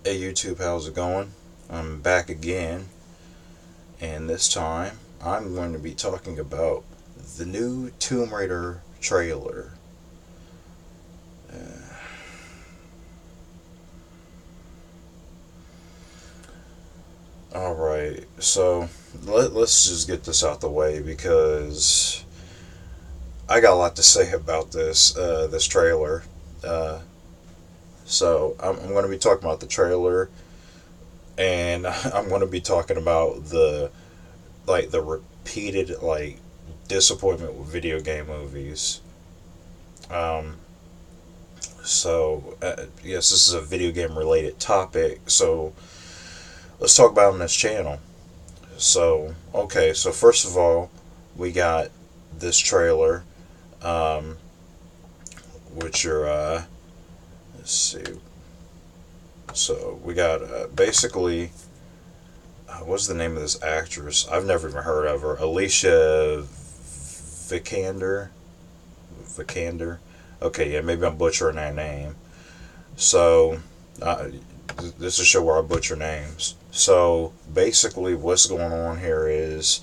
Hey YouTube, how's it going? I'm back again, and this time I'm going to be talking about the new Tomb Raider trailer. Alright, so let's just get this out the way because I got a lot to say about this trailer. Uh, I'm going to be talking about the trailer, and I'm going to be talking about the repeated disappointment with video game movies. Um, yes, this is a video game related topic. So let's talk about it on this channel. So first of all, we got this trailer, um, which are let's see. So we got basically, what's the name of this actress? I've never even heard of her. Alicia Vikander. Vikander. Okay, yeah, maybe I'm butchering that name. So, uh, this is a show where I butcher names. So, basically, what's going on here is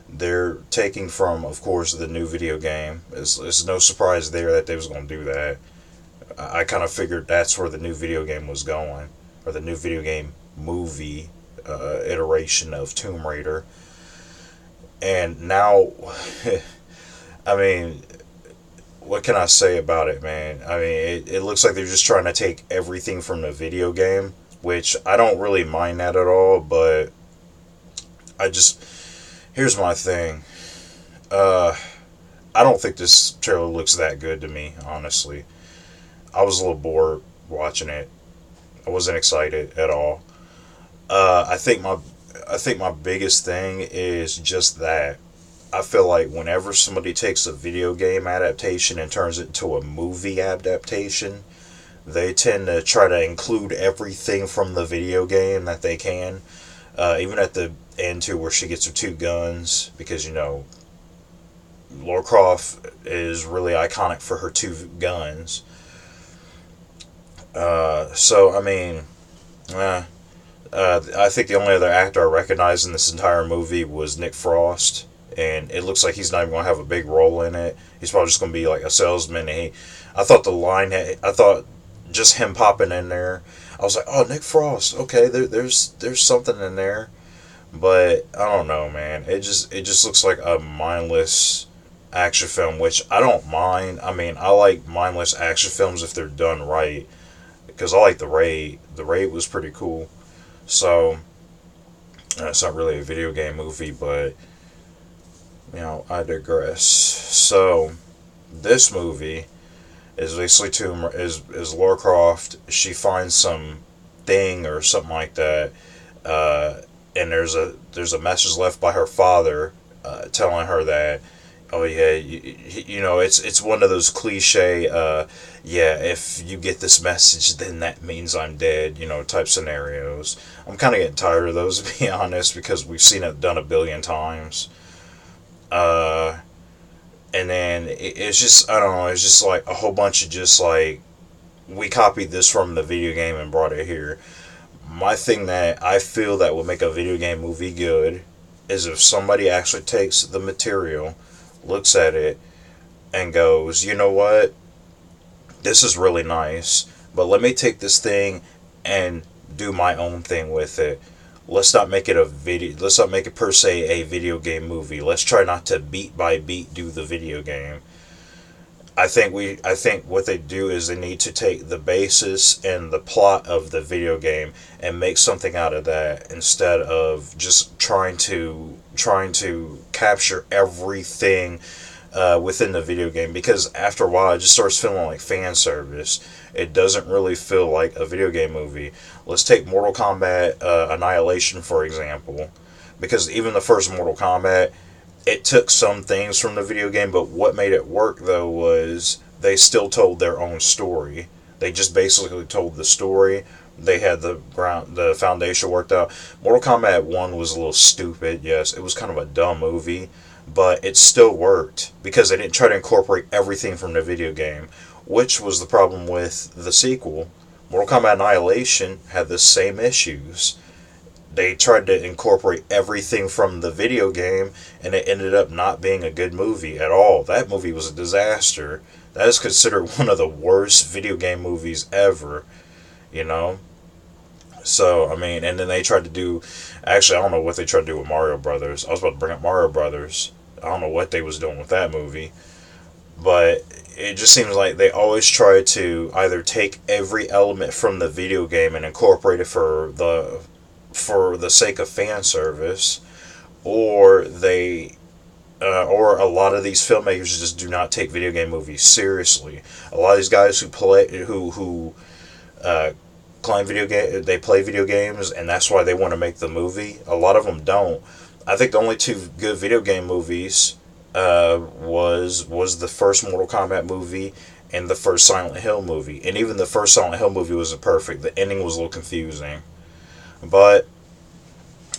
they're taking from, of course, the new video game. It's no surprise there that they was going to do that. I kind of figured that's where the new video game was going, or the new video game movie iteration of Tomb Raider. And now, I mean, what can I say about it, man? I mean, it looks like they're just trying to take everything from the video game, which I don't really mind that at all, but I just. Here's my thing. Uh, I don't think this trailer looks that good to me, honestly. I was a little bored watching it. I wasn't excited at all. Uh, I think my I think my biggest thing is just that I feel like whenever somebody takes a video game adaptation and turns it into a movie adaptation, they tend to try to include everything from the video game that they can. Even at the end too, where she gets her two guns, because Lara Croft is really iconic for her two guns. So I mean, uh, I think the only other actor I recognized in this entire movie was Nick Frost, and it looks like he's not even going to have a big role in it. He's probably just going to be like a salesman. I thought I thought just him popping in there, I was like, oh, Nick Frost. Okay, there's something in there, but I don't know, man. It just looks like a mindless action film, which I don't mind. I mean, I like mindless action films if they're done right, because I like the Raid. The Raid was pretty cool. So it's not really a video game movie, but I digress. So this movie is basically is Lara Croft. She finds some thing or something like that, uh, and there's a message left by her father, telling her that, oh yeah, it's one of those cliche, yeah, if you get this message, then that means I'm dead, type scenarios. I'm kind of getting tired of those, to be honest, because we've seen it done a billion times. Uh, and then it's just, I don't know, it's just like a whole bunch of just like, we copied this from the video game and brought it here. My thing that I feel that would make a video game movie good is if somebody actually takes the material, looks at it, and goes, you know what, this is really nice, but let me take this thing and do my own thing with it. Let's not make it a video. Let's not make it per se a video game movie. Let's try not to beat by beat do the video game. I think what they do is they need to take the basis and the plot of the video game and make something out of that, instead of just trying to capture everything within the video game, because after a while it just starts feeling like fan service. It doesn't really feel like a video game movie. Let's take Mortal Kombat Annihilation, for example, because even the first Mortal Kombat, it took some things from the video game, but what made it work though was they still told their own story. They just basically told the story. They had the foundation worked out. Mortal Kombat 1 was a little stupid, yes. It was kind of a dumb movie, but it still worked because they didn't try to incorporate everything from the video game, which was the problem with the sequel, Mortal Kombat Annihilation had the same issues. They tried to incorporate everything from the video game, and it ended up not being a good movie at all. That movie was a disaster. That is considered one of the worst video game movies ever, you know? So, I mean, and then they tried to do, actually, I don't know what they tried to do with Mario Brothers. I was about to bring up Mario Brothers. I don't know what they was doing with that movie. But it just seems like they always try to either take every element from the video game and incorporate it for the sake of fan service, or or a lot of these filmmakers just do not take video game movies seriously. A lot of these guys who uh, claim they play video games, and that's why they want to make the movie. A lot of them don't. I think the only two good video game movies was the first Mortal Kombat movie and the first Silent Hill movie. And even the first Silent Hill movie wasn't perfect. The ending was a little confusing. But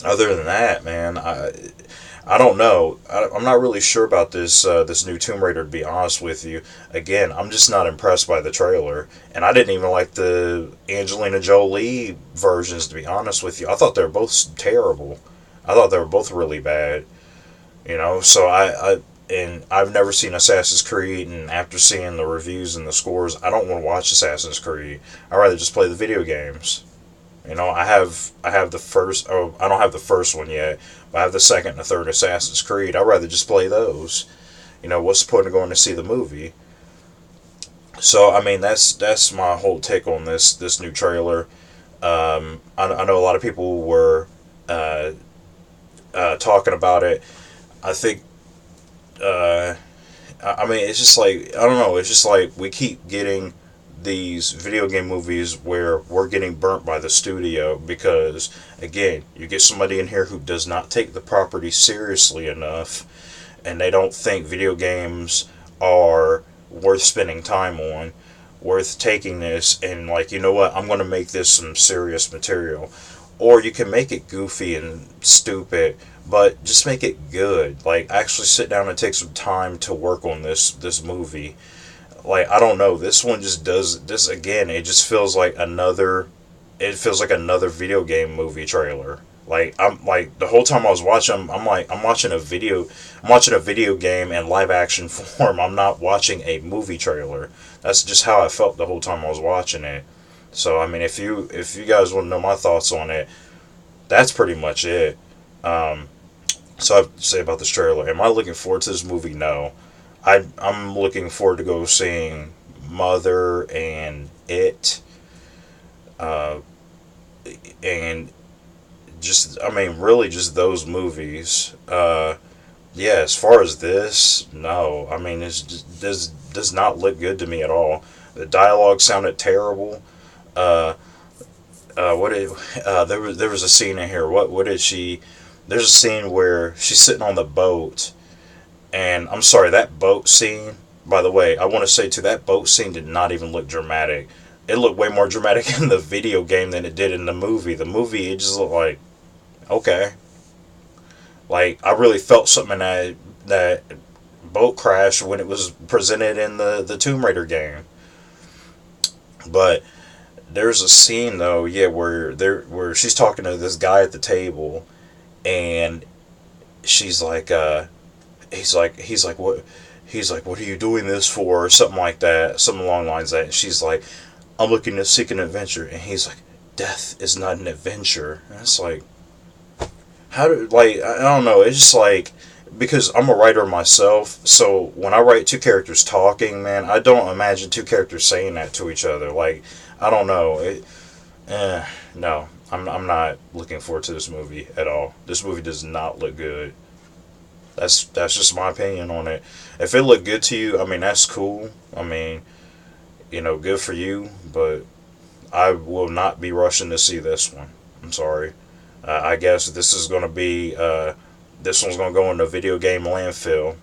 other than that, man, I don't know. I'm not really sure about this new Tomb Raider, to be honest with you. Again, I'm just not impressed by the trailer, and I didn't even like the Angelina Jolie versions, to be honest with you. I thought they were both terrible. I thought they were both really bad. You know, so and I've never seen Assassin's Creed, and after seeing the reviews and the scores, I don't want to watch Assassin's Creed. I'd rather just play the video games. You know, I have the first. Oh, I don't have the first one yet, but I have the second and the third Assassin's Creed. I'd rather just play those. You know, what's the point of going to see the movie? So I mean, that's my whole take on this new trailer. I know a lot of people were talking about it. I think. I mean, it's just like, I don't know. It's just like we keep getting these video game movies where we're getting burnt by the studio because, again, you get somebody in here who does not take the property seriously enough, and they don't think video games are worth spending time on, worth taking this and, like, you know what, I'm going to make this some serious material. Or you can make it goofy and stupid, but just make it good. Like, actually sit down and take some time to work on this movie. Like, I don't know, this one just does this again. It just feels like another video game movie trailer. Like, I'm like, the whole time I was watching, I'm watching a video game in live action form. I'm not watching a movie trailer. That's just how I felt the whole time I was watching it. So I mean, if you guys want to know my thoughts on it, that's pretty much it. So I have to say about this trailer. Am I looking forward to this movie? No. I'm looking forward to go seeing Mother and It, and just, I mean, really just those movies. Yeah, as far as this, no. I mean, it just does not look good to me at all. The dialogue sounded terrible. What did there was a scene in here. What did she? There's a scene where she's sitting on the boat. And I'm sorry, that boat scene, by the way, I want to say too, that boat scene did not even look dramatic. It looked way more dramatic in the video game than it did in the movie. The movie, it just looked like, okay. Like, I really felt something in that boat crash when it was presented in the Tomb Raider game. But there's a scene, though, yeah, where she's talking to this guy at the table, and she's like, he's like, what are you doing this for, or something like that, something along the lines of that. And she's like, I'm looking to seek an adventure. And he's like, death is not an adventure. And it's like, I don't know, it's just like, because I'm a writer myself, so when I write two characters talking, man, I don't imagine two characters saying that to each other. Like, I don't know, no, I'm not looking forward to this movie at all. This movie does not look good. That's just my opinion on it. If it looked good to you, I mean, that's cool. I mean, you know, good for you. But I will not be rushing to see this one. I'm sorry. I guess this is going to be, this one's going to go in the video game landfill.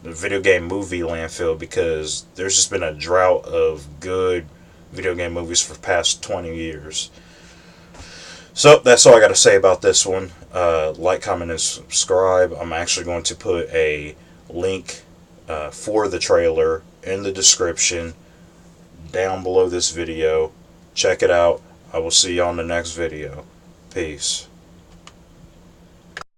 The video game movie landfill, because there's just been a drought of good video game movies for the past 20 years. So, that's all I got to say about this one. Like, comment, and subscribe. I'm actually going to put a link for the trailer in the description down below this video. Check it out. I will see you on the next video. Peace.